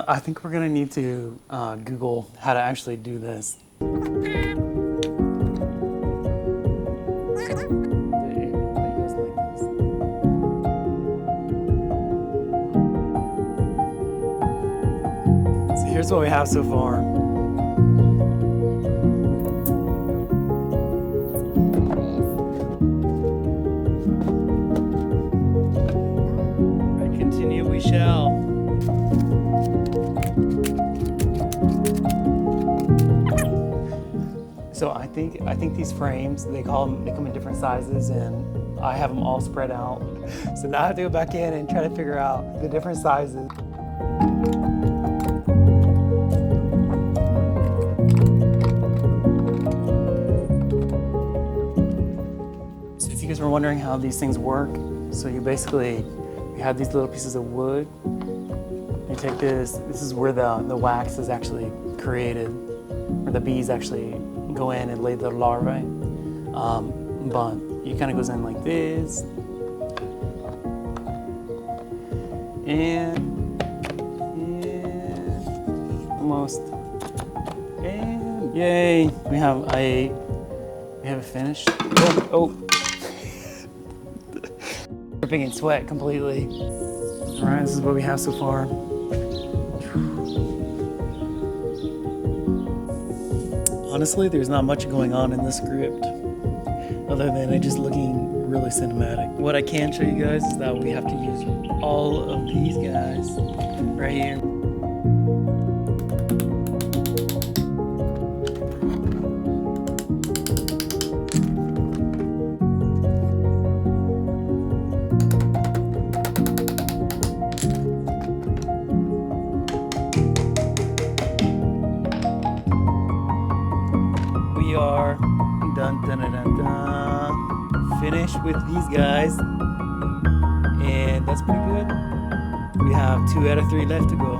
I think we're gonna need to Google how to actually do this. So here's what we have so far. Right, continue we shall. So I think these frames, they come in different sizes, and I have them all spread out. So now I have to go back in and try to figure out the different sizes. So if you guys were wondering how these things work, so you have these little pieces of wood. You take this is where the wax is actually created, where the bees actually go in and lay the larvae. But it kind of goes in like this. And almost. And yay, we have it finished. Oh. Dripping in sweat completely. All right, this is what we have so far. Honestly, there's not much going on in this script other than it just looking really cinematic. What I can show you guys is that we have to use all of these guys right here. We are finished with these guys, and that's pretty good. We have 2 out of 3 left to go.